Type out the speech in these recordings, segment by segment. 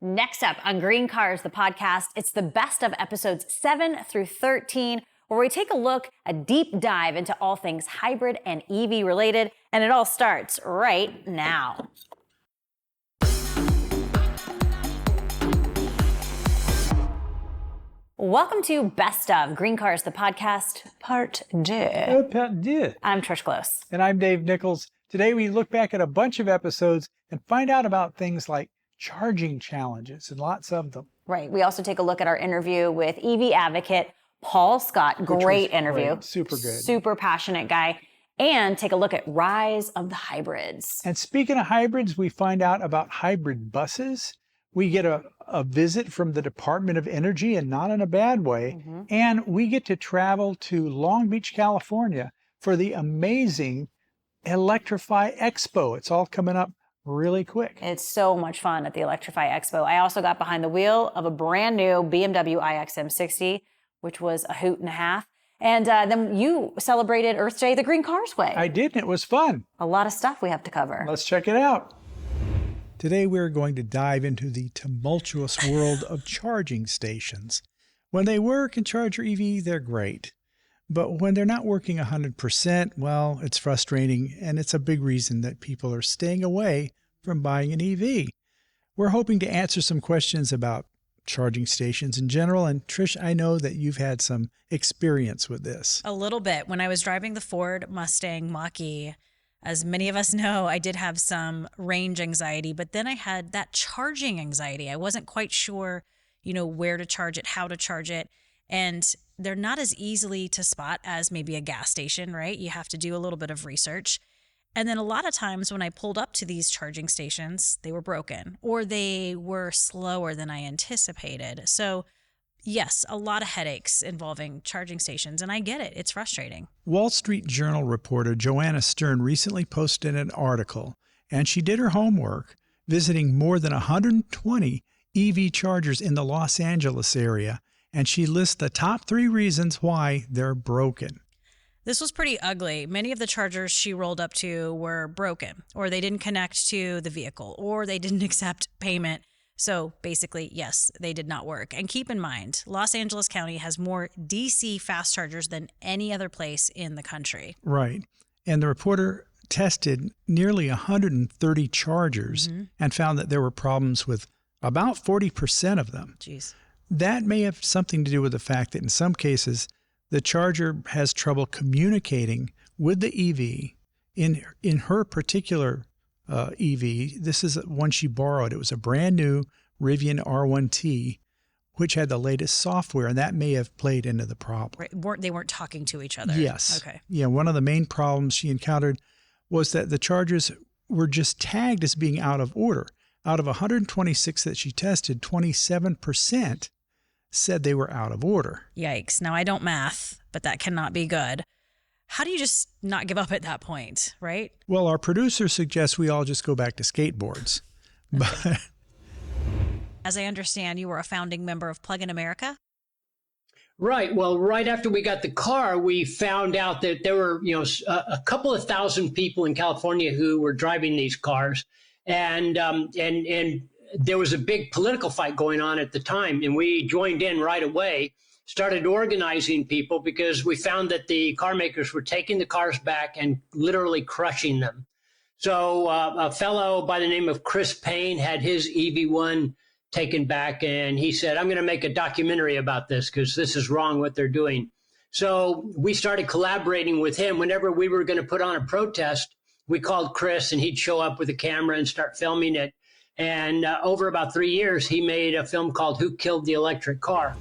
Next up on GreenCars The Podcast, it's the best of episodes 7 through 13, where we take a deep dive into all things hybrid and EV related, and it all starts right now. Welcome to Best of GreenCars The Podcast, Part 2. I'm Trish Close. And I'm Dave Nichols. Today we look back at a bunch of episodes and find out about things like charging challenges and lots of them. Right. We also take a look at our interview with EV advocate Paul Scott. Great interview. Great. Super good. Super passionate guy. And take a look at rise of the hybrids. And speaking of hybrids, we find out about hybrid buses. We get a visit from the Department of Energy, and not in a bad way. Mm-hmm. And we get to travel to Long Beach, California for the amazing Electrify Expo. It's all coming up really quick. It's so much fun at the Electrify Expo. I also got behind the wheel of a brand new BMW iX M60, which was a hoot and a half. And then you celebrated Earth Day the Green Cars way. I did, and it was fun. A lot of stuff we have to cover. Let's check it out. Today we're going to dive into the tumultuous world of charging stations. When they work and charge your EV, they're great. But when they're not working 100%, well, it's frustrating, and it's a big reason that people are staying away from buying an EV. We're hoping to answer some questions about charging stations in general, and Trish, I know that you've had some experience with this. A little bit. When I was driving the Ford Mustang Mach-E, as many of us know, I did have some range anxiety, but then I had that charging anxiety. I wasn't quite sure, where to charge it, how to charge it, and they're not as easily to spot as maybe a gas station, right? You have to do a little bit of research. And then a lot of times when I pulled up to these charging stations, they were broken or they were slower than I anticipated. So yes, a lot of headaches involving charging stations, and I get it. It's frustrating. Wall Street Journal reporter Joanna Stern recently posted an article, and she did her homework, visiting more than 120 EV chargers in the Los Angeles area. And she lists the top 3 reasons why they're broken. This was pretty ugly. Many of the chargers she rolled up to were broken, or they didn't connect to the vehicle, or they didn't accept payment. So basically, yes, they did not work. And keep in mind, Los Angeles County has more DC fast chargers than any other place in the country. Right. And the reporter tested nearly 130 chargers and found that there were problems with about 40% of them. Jeez. That may have something to do with the fact that in some cases, the charger has trouble communicating with the EV. In her particular EV, this is one she borrowed. It was a brand new Rivian R1T, which had the latest software, and that may have played into the problem. Right. They weren't talking to each other. Yes. Okay. Yeah, one of the main problems she encountered was that the chargers were just tagged as being out of order. Out of 126 that she tested, 27% said they were out of order. Yikes. Now, I don't math, but that cannot be good. How do you just not give up at that point, right? Well, our producer suggests we all just go back to skateboards. But as I understand, you were a founding member of Plug in America? Right. Well, right after we got the car, we found out that there were, a couple of thousand people in California who were driving these cars. And there was a big political fight going on at the time, and we joined in right away, started organizing people because we found that the car makers were taking the cars back and literally crushing them. So a fellow by the name of Chris Payne had his EV1 taken back, and he said, I'm going to make a documentary about this because this is wrong what they're doing. So we started collaborating with him. Whenever we were going to put on a protest, we called Chris, and he'd show up with a camera and start filming it. And over about 3 years, he made a film called Who Killed the Electric Car?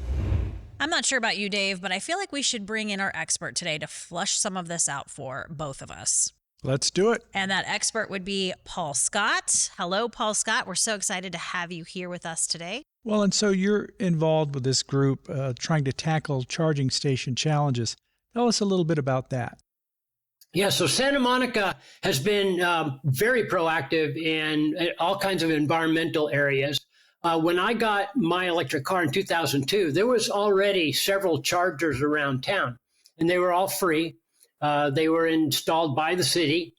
I'm not sure about you, Dave, but I feel like we should bring in our expert today to flush some of this out for both of us. let's do it. And that expert would be Paul Scott. Hello, Paul Scott. We're so excited to have you here with us today. Well, and so you're involved with this group trying to tackle charging station challenges. Tell us a little bit about that. Yeah, so Santa Monica has been very proactive in all kinds of environmental areas. When I got my electric car in 2002, there was already several chargers around town, and they were all free. They were installed by the city,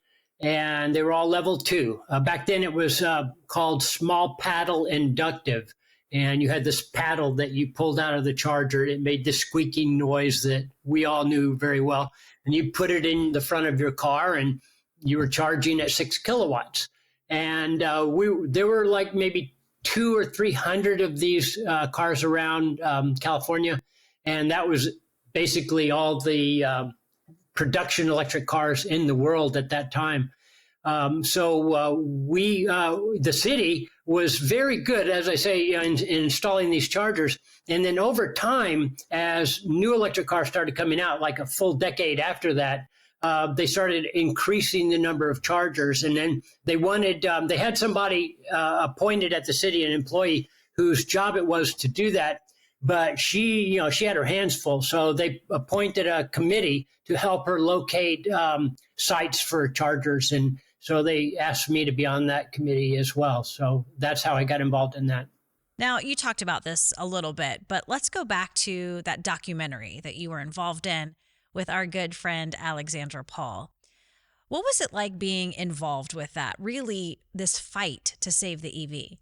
and they were all level 2. Back then it was called small paddle inductive. And you had this paddle that you pulled out of the charger. It made this squeaking noise that we all knew very well. And you put it in the front of your car and you were charging at 6 kilowatts. And there were like maybe 200 or 300 of these cars around California. And that was basically all the production electric cars in the world at that time. So the city was very good, as I say, in installing these chargers. And then over time, as new electric cars started coming out, like a full decade after that, they started increasing the number of chargers. And then they had somebody appointed at the city, an employee whose job it was to do that. But she had her hands full. So they appointed a committee to help her locate sites for chargers. And so they asked me to be on that committee as well. So that's how I got involved in that. Now, you talked about this a little bit, but let's go back to that documentary that you were involved in with our good friend, Alexandra Paul. What was it like being involved with that, really this fight to save the EV?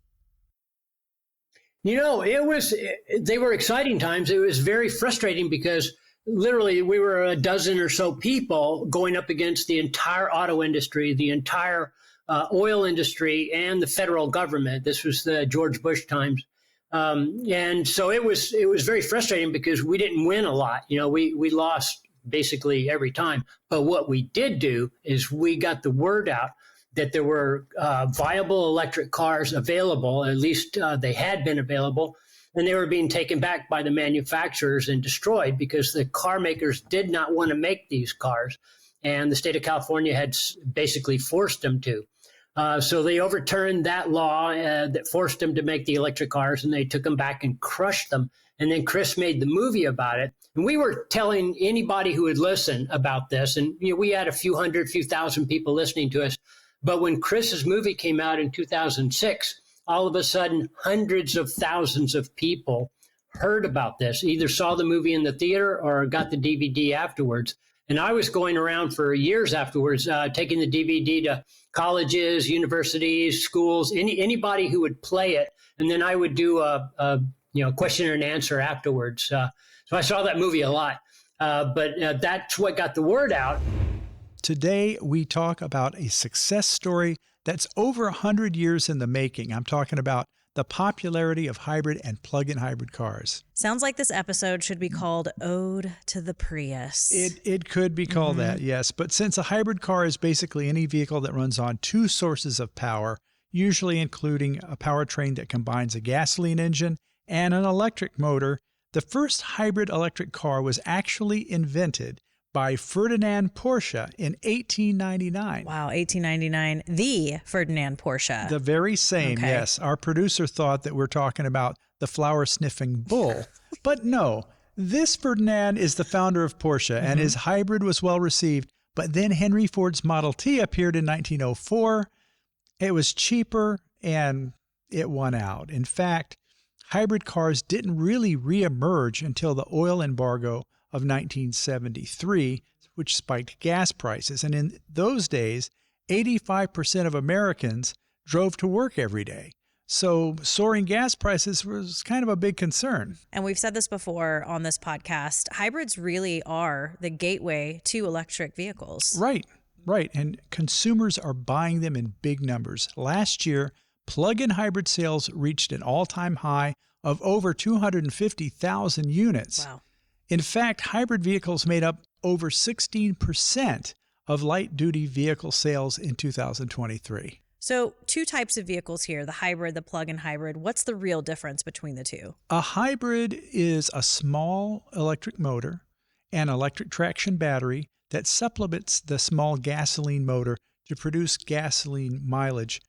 They were exciting times. It was very frustrating because literally we were a dozen or so people going up against the entire auto industry, the entire oil industry, and the federal government. This was the George Bush times. And so it was very frustrating because we didn't win a lot. We lost basically every time. But what we did do is we got the word out that there were viable electric cars available, at least they had been available, and they were being taken back by the manufacturers and destroyed because the car makers did not want to make these cars. And the state of California had basically forced them to. So they overturned that law that forced them to make the electric cars, and they took them back and crushed them. And then Chris made the movie about it. And we were telling anybody who would listen about this, and we had a few thousand people listening to us. But when Chris's movie came out in 2006, all of a sudden, hundreds of thousands of people heard about this, either saw the movie in the theater or got the DVD afterwards. And I was going around for years afterwards, taking the DVD to colleges, universities, schools, anybody who would play it. And then I would do a question and answer afterwards. So I saw that movie a lot. But that's what got the word out. Today, we talk about a success story that's over 100 years in the making. I'm talking about the popularity of hybrid and plug-in hybrid cars. Sounds like this episode should be called Ode to the Prius. It could be called that, yes. But since a hybrid car is basically any vehicle that runs on two sources of power, usually including a powertrain that combines a gasoline engine and an electric motor, the first hybrid electric car was actually invented by Ferdinand Porsche in 1899. Wow, 1899. The Ferdinand Porsche. The very same, okay. Yes. Our producer thought that we're talking about the flower-sniffing bull. But no, this Ferdinand is the founder of Porsche, and his hybrid was well received. But then Henry Ford's Model T appeared in 1904. It was cheaper, and it won out. In fact, hybrid cars didn't really reemerge until the oil embargo of 1973, which spiked gas prices. And in those days, 85% of Americans drove to work every day. So soaring gas prices was kind of a big concern. And we've said this before on this podcast, hybrids really are the gateway to electric vehicles. Right. And consumers are buying them in big numbers. Last year, plug-in hybrid sales reached an all-time high of over 250,000 units. Wow. In fact, hybrid vehicles made up over 16% of light-duty vehicle sales in 2023. So 2 types of vehicles here, the hybrid, the plug-in hybrid. What's the real difference between the two? A hybrid is a small electric motor and electric traction battery that supplements the small gasoline motor to produce gasoline mileage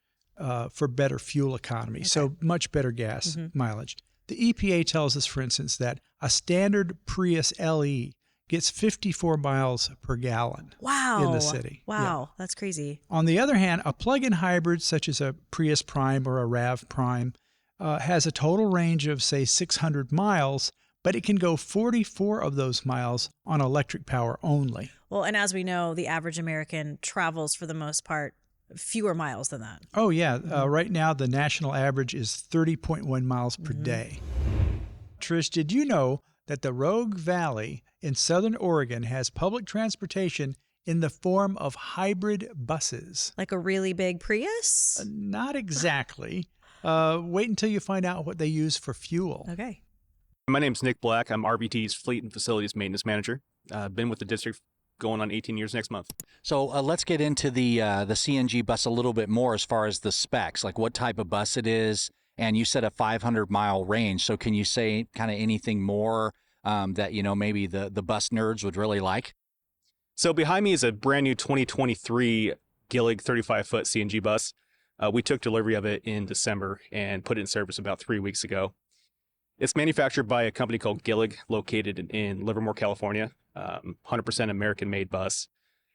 for better fuel economy, so much better gas mileage. The EPA tells us, for instance, that a standard Prius LE gets 54 miles per gallon in the city. Wow, that's crazy. On the other hand, a plug-in hybrid such as a Prius Prime or a RAV Prime has a total range of, say, 600 miles, but it can go 44 of those miles on electric power only. Well, and as we know, the average American travels for the most part fewer miles than that. Oh, yeah. Right now, the national average is 30.1 miles per day. Trish, did you know that the Rogue Valley in southern Oregon has public transportation in the form of hybrid buses? Like a really big Prius? Not exactly. Wait until you find out what they use for fuel. Okay. My name's Nick Black. I'm RBT's Fleet and Facilities Maintenance Manager. Been with the district going on 18 years next month. So let's get into the CNG bus a little bit more as far as the specs, like what type of bus it is. And you said a 500-mile range. So can you say kind of anything more that, maybe the bus nerds would really like? So behind me is a brand new 2023 Gillig 35-foot CNG bus. We took delivery of it in December and put it in service about 3 weeks ago. It's manufactured by a company called Gillig, located in Livermore, California. 100% American-made bus.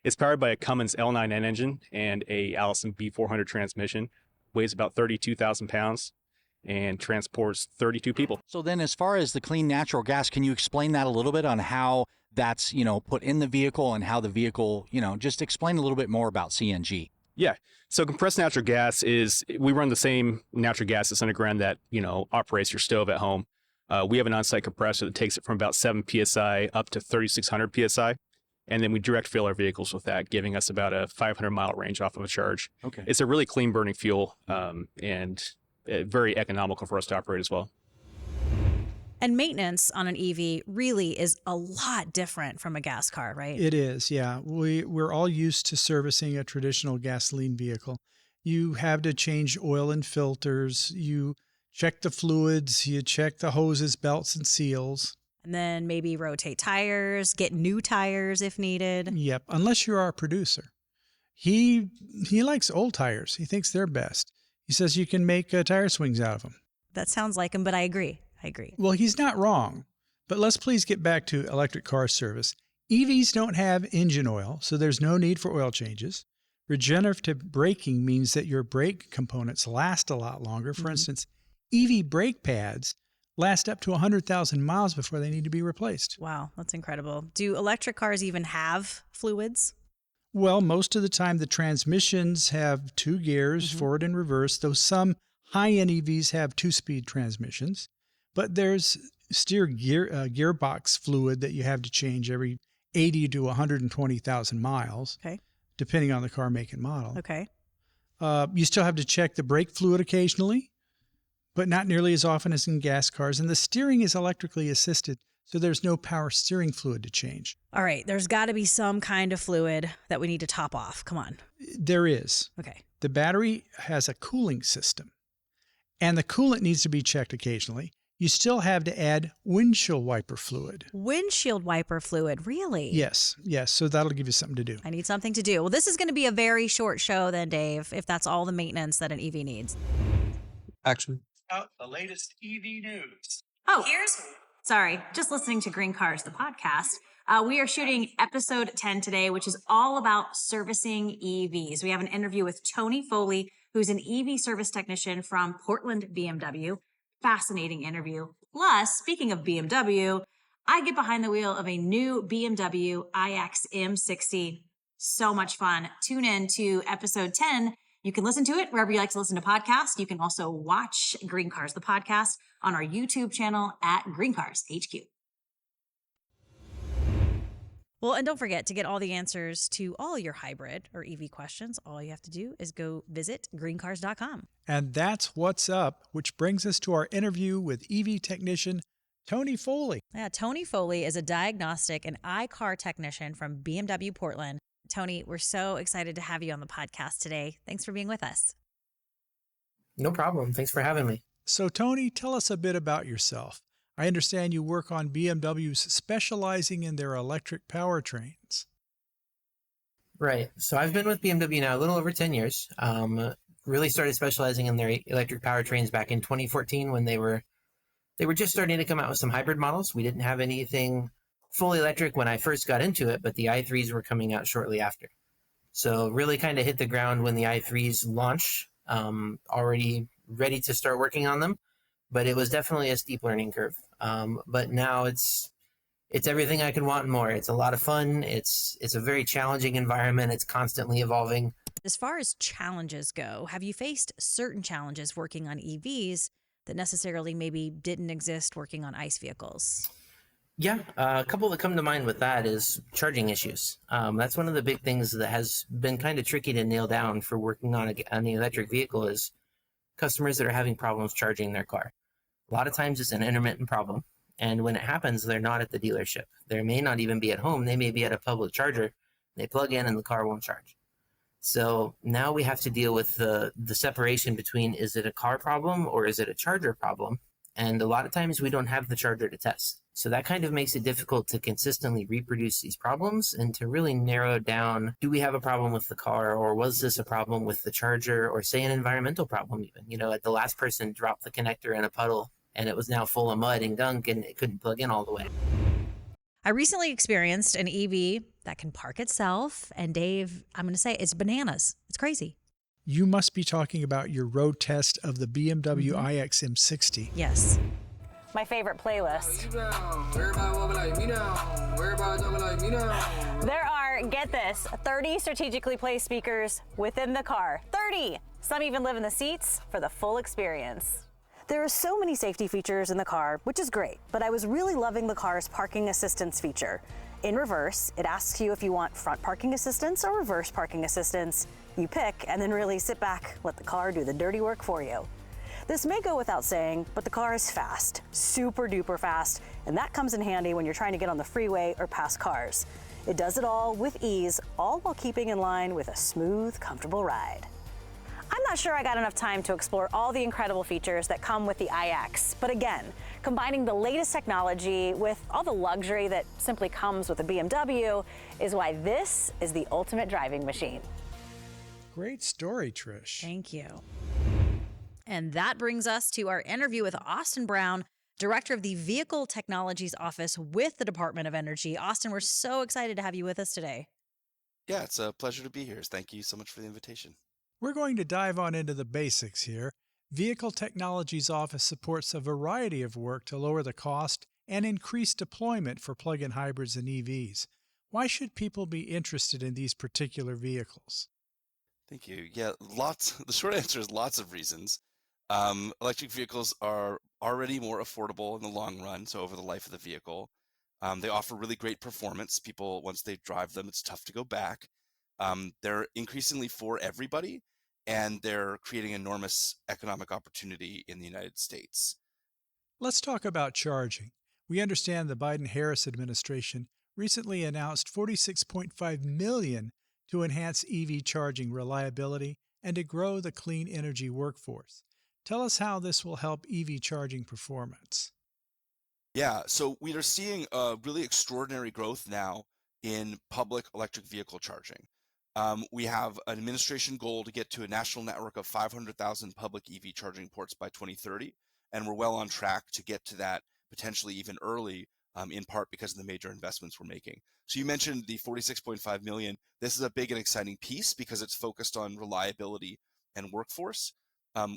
It's powered by a Cummins L9N engine and a Allison B400 transmission. Weighs about 32,000 pounds and transports 32 people. So then as far as the clean natural gas, can you explain that a little bit on how that's, put in the vehicle and how the vehicle, just explain a little bit more about CNG? Yeah. So compressed natural gas we run the same natural gas that's underground that, operates your stove at home. We have an on-site compressor that takes it from about 7 PSI up to 3,600 PSI. And then we direct fill our vehicles with that, giving us about a 500-mile range off of a charge. Okay. It's a really clean burning fuel and very economical for us to operate as well. And maintenance on an EV really is a lot different from a gas car, right? It is, yeah. We're all used to servicing a traditional gasoline vehicle. You have to change oil and filters. You check the fluids. You check the hoses, belts, and seals. And then maybe rotate tires, get new tires if needed. Yep, unless you're our producer. He likes old tires. He thinks they're best. He says you can make tire swings out of them. That sounds like him, but I agree. Well, he's not wrong. But let's please get back to electric car service. EVs don't have engine oil, so there's no need for oil changes. Regenerative braking means that your brake components last a lot longer. For instance, EV brake pads last up to 100,000 miles before they need to be replaced. Wow, that's incredible. Do electric cars even have fluids? Well, most of the time the transmissions have 2 gears, forward and reverse, though some high-end EVs have 2-speed transmissions. But there's gearbox fluid that you have to change every 80 to 120,000 miles, Okay. depending on the car make and model. Okay. You still have to check the brake fluid occasionally, but not nearly as often as in gas cars. And the steering is electrically assisted, so there's no power steering fluid to change. All right. There's got to be some kind of fluid that we need to top off. Come on. There is. Okay. The battery has a cooling system, and the coolant needs to be checked occasionally. You still have to add windshield wiper fluid. Windshield wiper fluid, really? Yes. So that'll give you something to do. I need something to do. Well, this is going to be a very short show then, Dave, if that's all the maintenance that an EV needs. Action. Out the latest EV news. Oh, sorry, just listening to Green Cars, the podcast. We are shooting episode 10 today, which is all about servicing EVs. We have an interview with Tony Foley, who's an EV service technician from Portland, BMW. Fascinating interview. Plus, speaking of BMW, I get behind the wheel of a new BMW iX M60. So much fun. Tune in to episode 10. You can listen to it wherever you like to listen to podcasts. You can also watch Green Cars, the podcast, on our YouTube channel at Green Cars HQ. Well, and don't forget to get all the answers to all your hybrid or EV questions. All you have to do is go visit greencars.com. And that's what's up, which brings us to our interview with EV technician Tony Foley. Yeah, Tony Foley is a diagnostic and iCar technician from BMW Portland. Tony, we're so excited to have you on the podcast today. Thanks for being with us. No problem. Thanks for having me. So, Tony, tell us a bit about yourself. I understand you work on BMWs specializing in their electric powertrains. Right. So I've been with BMW now a little over 10 years. Really started specializing in their electric powertrains back in 2014 when they were just starting to come out with some hybrid models. We didn't have anything fully electric when I first got into it, but the i3s were coming out shortly after. So really kind of hit the ground when the i3s launched, already ready to start working on them. but it was definitely a steep learning curve. But now it's everything I could want and more. It's a lot of fun. It's a very challenging environment. It's constantly evolving. As far as challenges go, have you faced certain challenges working on EVs that necessarily maybe didn't exist working on ICE vehicles? Yeah, a couple that come to mind with that is charging issues. That's one of the big things that has been kind of tricky to nail down for working on an electric vehicle is customers that are having problems charging their car. A lot of times it's an intermittent problem. And when it happens, they're not at the dealership. They may not even be at home. They may be at a public charger. They plug in and the car won't charge. So now we have to deal with the separation between, is it a car problem or is it a charger problem? And a lot of times we don't have the charger to test. So that kind of makes it difficult to consistently reproduce these problems and to really narrow down, do we have a problem with the car, or was this a problem with the charger, or say an environmental problem even? The last person dropped the connector in a puddle and it was now full of mud and gunk and it couldn't plug in all the way. I recently experienced an EV that can park itself. And Dave, I'm going to say it's bananas. It's crazy. You must be talking about your road test of the BMW iX M60. Yes. My favorite playlist. There are, get this, 30 strategically placed speakers within the car. 30! Some even live in the seats for the full experience. There are so many safety features in the car, which is great, but I was really loving the car's parking assistance feature. In reverse, it asks you if you want front parking assistance or reverse parking assistance. You pick and then really sit back, let the car do the dirty work for you. This may go without saying, but the car is fast, super duper fast, and that comes in handy when you're trying to get on the freeway or past cars. It does it all with ease, all while keeping in line with a smooth, comfortable ride. I'm not sure I got enough time to explore all the incredible features that come with the iX, but again, combining the latest technology with all the luxury that simply comes with a BMW is why this is the ultimate driving machine. Great story, Trish. Thank you. And that brings us to our interview with Austin Brown, Director of the Vehicle Technologies Office with the Department of Energy. Austin, we're so excited to have you with us today. Yeah, it's a pleasure to be here. Thank you so much for the invitation. We're going to dive on into the basics here. Vehicle Technologies Office supports a variety of work to lower the cost and increase deployment for plug-in hybrids and EVs. Why should people be interested in these particular vehicles? Thank you. Yeah, the short answer is lots of reasons. Electric vehicles are already more affordable in the long run, so over the life of the vehicle. They offer really great performance. People, once they drive them, it's tough to go back. They're increasingly for everybody, and they're creating enormous economic opportunity in the United States. Let's talk about charging. We understand the Biden-Harris administration recently announced $46.5 million to enhance EV charging reliability and to grow the clean energy workforce. Tell us how this will help EV charging performance. Yeah, so we are seeing a really extraordinary growth now in public electric vehicle charging. We have an administration goal to get to a national network of 500,000 public EV charging ports by 2030, and we're well on track to get to that potentially even early, in part because of the major investments we're making. So you mentioned the $46.5 million. This is a big and exciting piece because it's focused on reliability and workforce.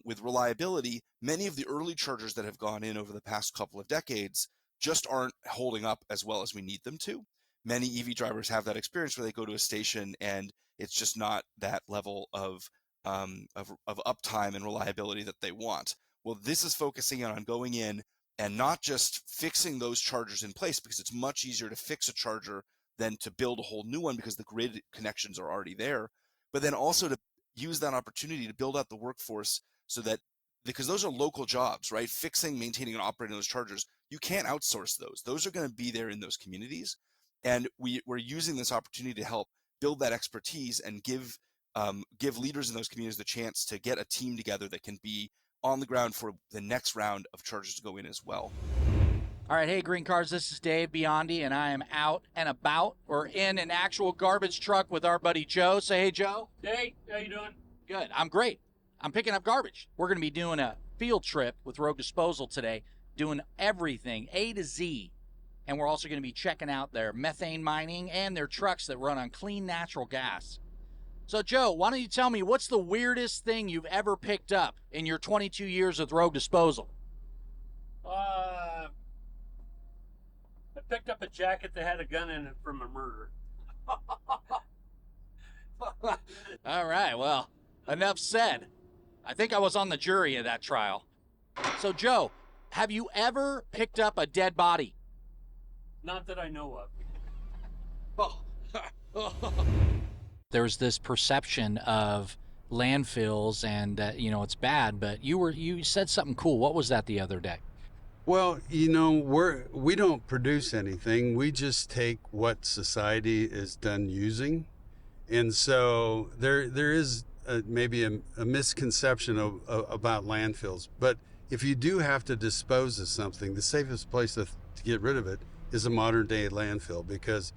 With reliability, many of the early chargers that have gone in over the past couple of decades just aren't holding up as well as we need them to. Many EV drivers have that experience where they go to a station and it's just not that level of uptime and reliability that they want. Well, this is focusing on going in and not just fixing those chargers in place, because it's much easier to fix a charger than to build a whole new one because the grid connections are already there, but then also to use that opportunity to build out the workforce so that, because those are local jobs, right? Fixing, maintaining, and operating those chargers, you can't outsource those. Those are going to be there in those communities. And we're using this opportunity to help build that expertise and give leaders in those communities the chance to get a team together that can be on the ground for the next round of chargers to go in as well. All right, hey, GreenCars, this is Dave Biondi, and I am out and about. We're in an actual garbage truck with our buddy Joe. Say hey, Joe. Hey, how you doing? Good. I'm great. I'm picking up garbage. We're going to be doing a field trip with Rogue Disposal today, doing everything A to Z. And we're also going to be checking out their methane mining and their trucks that run on clean natural gas. So, Joe, why don't you tell me what's the weirdest thing you've ever picked up in your 22 years with Rogue Disposal? picked up a jacket that had a gun in it from a murder. All right, well, enough said. I think I was on the jury of that trial. So, Joe, have you ever picked up a dead body? Not that I know of. There's this perception of landfills and that, it's bad, but you said something cool. What was that the other day? Well, we don't produce anything. We just take what society is done using. And so there is maybe a misconception about landfills. But if you do have to dispose of something, the safest place to get rid of it is a modern day landfill, because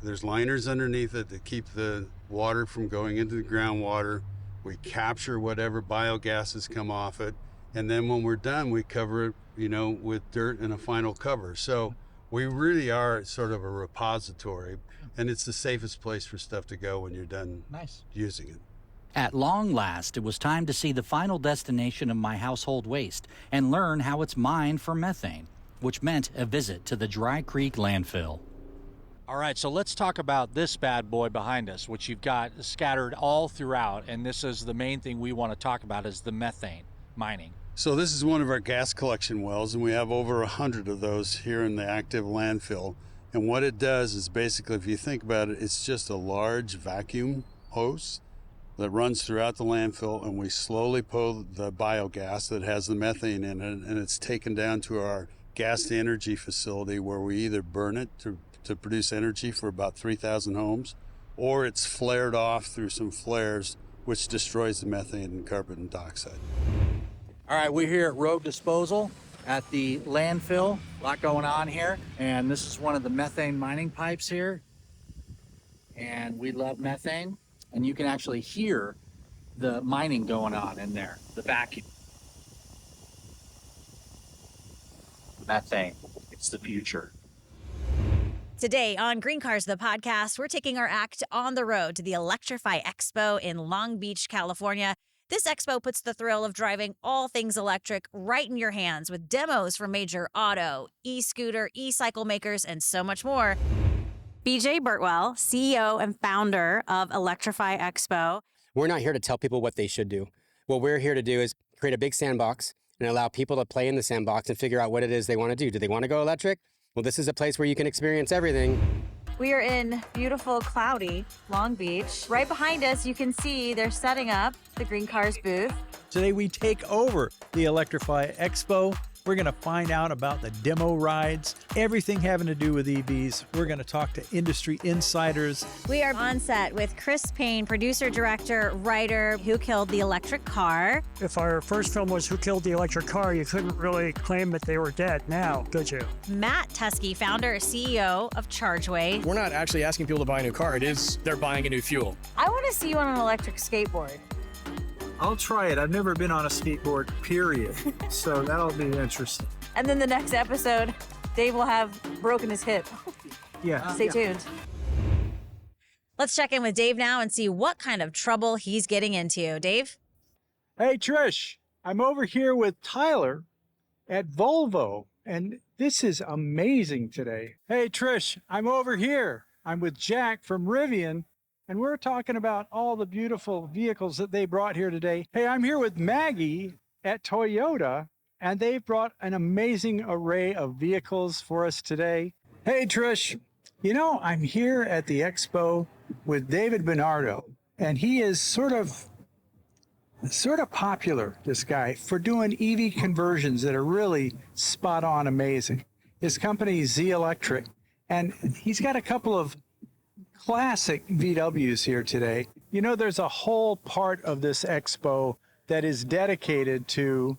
there's liners underneath it that keep the water from going into the groundwater. We capture whatever biogases come off it. And then when we're done, we cover it, with dirt and a final cover. So we really are sort of a repository, and it's the safest place for stuff to go when you're done using it. At long last, it was time to see the final destination of my household waste and learn how it's mined for methane, which meant a visit to the Dry Creek landfill. All right, so let's talk about this bad boy behind us, which you've got scattered all throughout, and this is the main thing we want to talk about, is the methane mining. So this is one of our gas collection wells, and we have over 100 of those here in the active landfill. And what it does is basically, if you think about it, it's just a large vacuum hose that runs throughout the landfill, and we slowly pull the biogas that has the methane in it, and it's taken down to our gas to energy facility, where we either burn it to produce energy for about 3,000 homes, or it's flared off through some flares, which destroys the methane and carbon dioxide. All right, we're here at Road Disposal at the landfill. A lot going on here. And this is one of the methane mining pipes here. And we love methane. And you can actually hear the mining going on in there, the vacuum. Methane, it's the future. Today on GreenCars The Podcast, we're taking our act on the road to the Electrify Expo in Long Beach, California. This expo puts the thrill of driving all things electric right in your hands with demos from major auto, e-scooter, e-cycle makers, and so much more. BJ Birtwell, CEO and founder of Electrify Expo. We're not here to tell people what they should do. What we're here to do is create a big sandbox and allow people to play in the sandbox and figure out what it is they want to do. Do they want to go electric? Well, this is a place where you can experience everything. We are in beautiful, cloudy Long Beach. Right behind us, you can see they're setting up the GreenCars booth. Today we take over the Electrify Expo. We're going to find out about the demo rides, everything having to do with EVs. We're going to talk to industry insiders. We are on set with Chris Payne, producer, director, writer, Who Killed the Electric Car. If our first film was Who Killed the Electric Car, you couldn't really claim that they were dead now, could you? Matt Tusky, founder, CEO of ChargeWay. We're not actually asking people to buy a new car. It is they're buying a new fuel. I want to see you on an electric skateboard. I'll try it. I've never been on a skateboard, period. So that'll be interesting. And then the next episode, Dave will have broken his hip. Yeah. Stay tuned. Let's check in with Dave now and see what kind of trouble he's getting into. Dave? Hey, Trish, I'm over here with Tyler at Volvo, and this is amazing today. Hey, Trish, I'm over here. I'm with Jack from Rivian, and we're talking about all the beautiful vehicles that they brought here today. Hey, I'm here with Maggie at Toyota, and they've brought an amazing array of vehicles for us today. Hey, Trish, I'm here at the expo with David Bernardo, and he is sort of popular, this guy, for doing EV conversions that are really spot on amazing. His company is Z Electric, and he's got a couple of classic VWs here today. There's a whole part of this expo that is dedicated to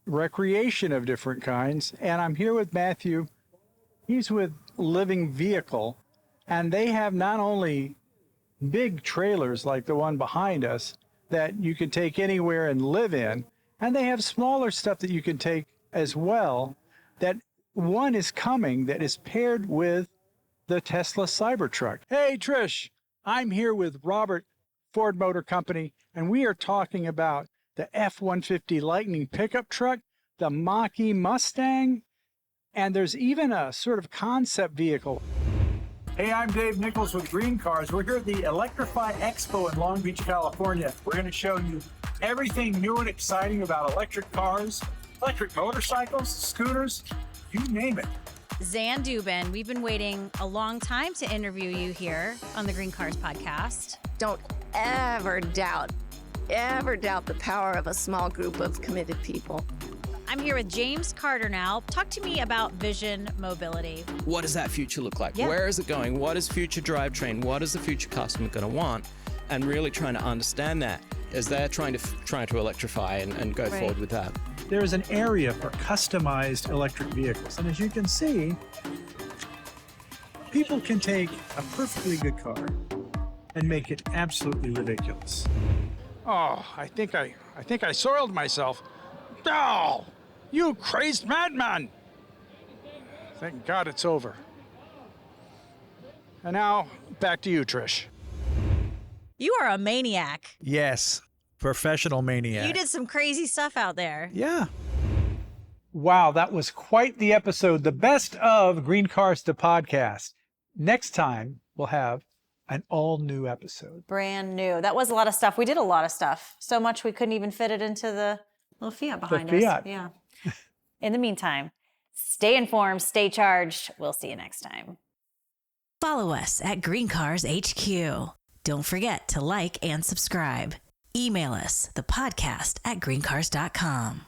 recreation of different kinds. And I'm here with Matthew. He's with Living Vehicle. And they have not only big trailers like the one behind us that you can take anywhere and live in, and they have smaller stuff that you can take as well. That one is coming that is paired with the Tesla Cybertruck. Hey, Trish, I'm here with Robert, Ford Motor Company, and we are talking about the F-150 Lightning pickup truck, the Mach-E Mustang, And there's even a sort of concept vehicle. Hey, I'm Dave Nichols with GreenCars. We're here at the Electrify Expo in Long Beach, California. We're going to show you everything new and exciting about electric cars, electric motorcycles, scooters, you name it. Zan Dubin, we've been waiting a long time to interview you here on the GreenCars Podcast. Don't ever doubt the power of a small group of committed people. I'm here with James Carter now. Talk to me about Vision Mobility. What does that future look like? Yeah. Where is it going? What is future drivetrain? What is the future customer going to want? And really trying to understand that as they're trying to electrify and go forward with that. There is an area for customized electric vehicles. And as you can see, people can take a perfectly good car and make it absolutely ridiculous. Oh, I think I soiled myself. Oh, you crazed madman! Thank God it's over. And now, back to you, Trish. You are a maniac. Yes, professional maniac. You did some crazy stuff out there. Yeah. Wow, that was quite the episode. The best of GreenCars The Podcast. Next time, we'll have an all-new episode. Brand new. That was a lot of stuff. We did a lot of stuff. So much we couldn't even fit it into the little Fiat behind us. Fiat. Yeah. In the meantime, stay informed, stay charged. We'll see you next time. Follow us at GreenCars HQ. Don't forget to like and subscribe. Email us, thepodcast@greencars.com.